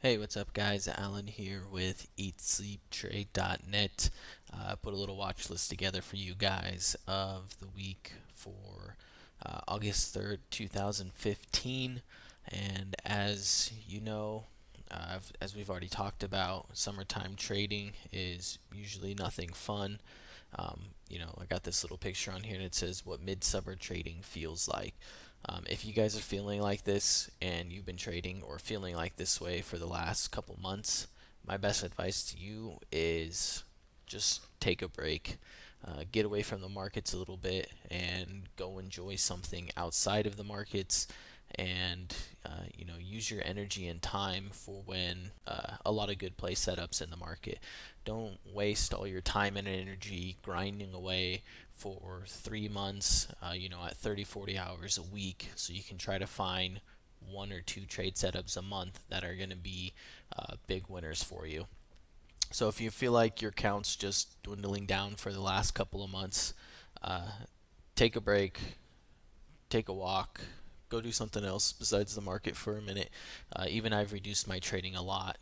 Hey, what's up, guys? Alan here with EatSleepTrade.net. Put a little watch list together for you guys of the week for August 3rd, 2015. And as you know, as we've already talked about, summertime trading is usually nothing fun. I got this little picture on here and it says what midsummer trading feels like. If you guys are feeling like this and you've been trading or feeling like this way for the last couple months, my best advice to you is just take a break. Get away from the markets a little bit and go enjoy something outside of the markets and use your energy and time for when a lot of good play setups in the market. Don't waste all your time and energy grinding away for 3 months, at 30, 40 hours a week, so you can try to find one or two trade setups a month that are going to be big winners for you. So if you feel like your count's just dwindling down for the last couple of months, uh, take a break, take a walk, go do something else besides the market for a minute. Even I've reduced my trading a lot.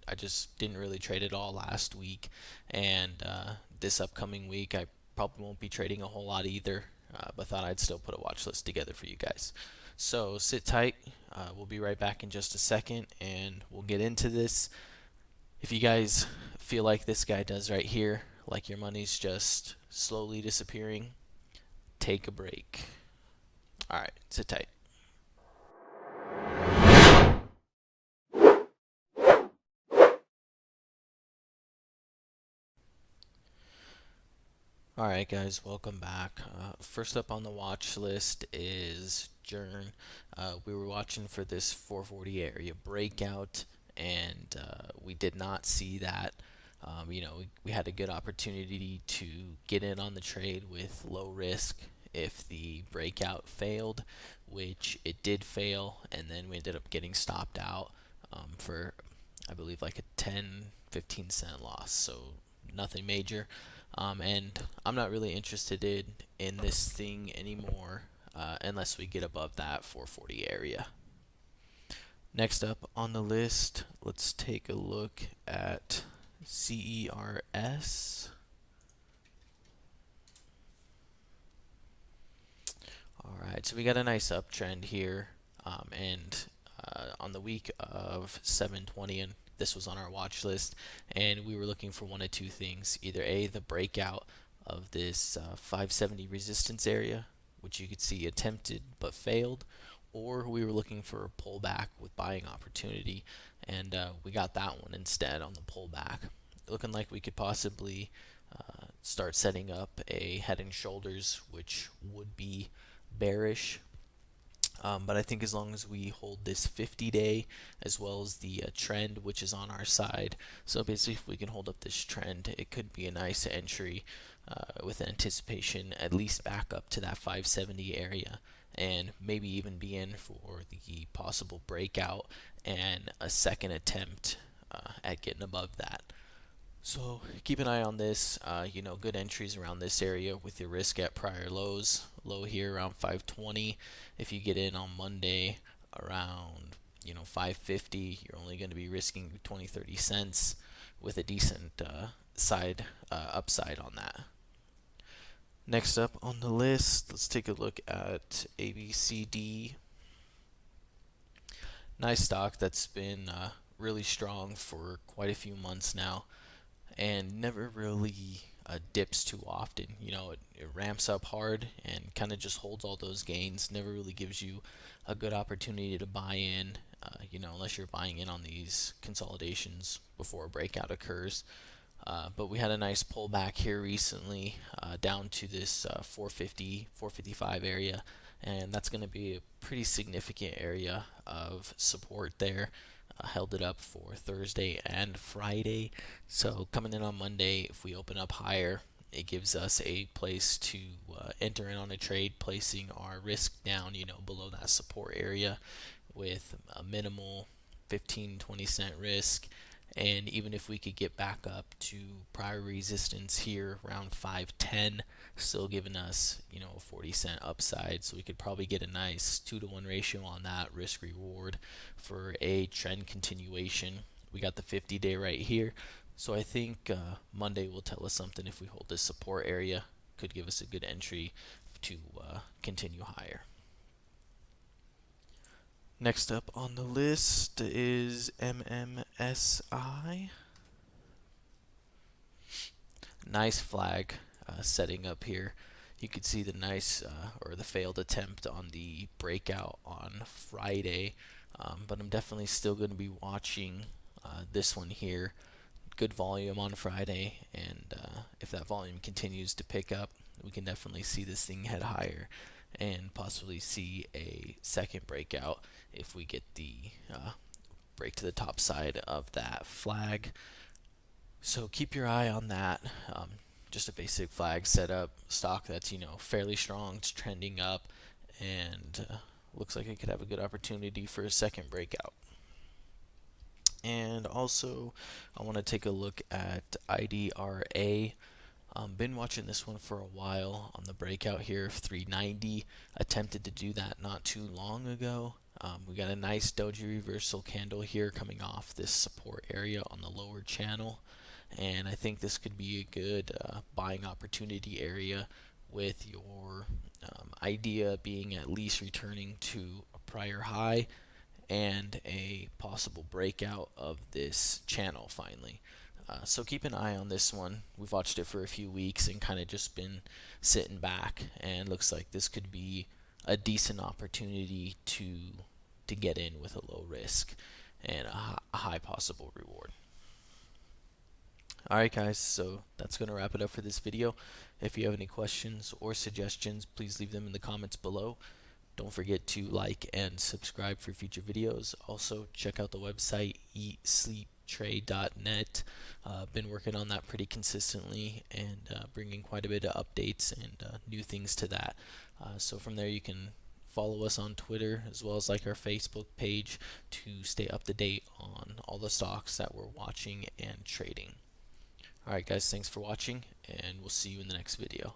I just didn't really trade at all last week, and this upcoming week I probably won't be trading a whole lot either. But thought I'd still put a watch list together for you guys. So sit tight. We'll be right back in just a second, and we'll get into this. If you guys feel like this guy does right here, like your money's just slowly disappearing, take a break. All right, sit tight. All right, guys, welcome back. First up on the watch list is Jern. We were watching for this 440 area breakout, and we did not see that. We had a good opportunity to get in on the trade with low risk if the breakout failed, which it did fail, and then we ended up getting stopped out for, I believe, like a 10, 15 cent loss. So nothing major. And I'm not really interested in this thing anymore unless we get above that 440 area. Next up on the list, let's take a look at CERS. All right, so we got a nice uptrend here, and on the week of 720, and this was on our watch list, and we were looking for one of two things: either a the breakout of this 570 resistance area, which you could see attempted but failed, or we were looking for a pullback with buying opportunity, and we got that one instead on the pullback. Looking like we could possibly start setting up a head and shoulders, which would be bearish. But I think as long as we hold this 50-day as well as the trend, which is on our side, so basically if we can hold up this trend, it could be a nice entry with anticipation at least back up to that 570 area, and maybe even be in for the possible breakout and a second attempt at getting above that. So keep an eye on this. Good entries around this area with your risk at prior lows. Low here around 520. If you get in on Monday around 550, you're only going to be risking 20, 30 cents with a decent side upside on that. Next up on the list, let's take a look at ABCD. Nice stock that's been really strong for quite a few months now, and never really dips too often. It ramps up hard and kind of just holds all those gains. Never really gives you a good opportunity to buy in, unless you're buying in on these consolidations before a breakout occurs. But we had a nice pullback here recently down to this 450, 455 area, and that's going to be a pretty significant area of support there. Held it up for Thursday and Friday. So coming in on Monday, if we open up higher, it gives us a place to enter in on a trade, placing our risk down, below that support area with a minimal 15, 20 cent risk. And even if we could get back up to prior resistance here around 510, still giving us, a 40-cent upside. So we could probably get a nice 2-to-1 ratio on that risk reward for a trend continuation. We got the 50-day right here. So I think Monday will tell us something. If we hold this support area, could give us a good entry to continue higher. Next up on the list is MMSI. Nice flag setting up here. You could see the nice or the failed attempt on the breakout on Friday, but I'm definitely still going to be watching this one here. Good volume on Friday, and if that volume continues to pick up, we can definitely see this thing head higher and possibly see a second breakout if we get the break to the top side of that flag. So keep your eye on that. Just a basic flag setup, stock that's fairly strong, it's trending up, and looks like it could have a good opportunity for a second breakout. And also, I want to take a look at IDRA. Been watching this one for a while on the breakout here of 390. Attempted to do that not too long ago. We got a nice doji reversal candle here coming off this support area on the lower channel, and I think this could be a good buying opportunity area, with your idea being at least returning to a prior high and a possible breakout of this channel finally. So keep an eye on this one. We've watched it for a few weeks and kind of just been sitting back, and looks like this could be a decent opportunity to get in with a low risk and a high possible reward. Alright guys, so that's going to wrap it up for this video. If you have any questions or suggestions, please leave them in the comments below. Don't forget to like and subscribe for future videos. Also, check out the website eatsleeptrade.net. Been working on that pretty consistently, and bringing quite a bit of updates and new things to that. So from there you can follow us on Twitter, as well as like our Facebook page, to stay up to date on all the stocks that we're watching and trading. Alright guys, thanks for watching, and we'll see you in the next video.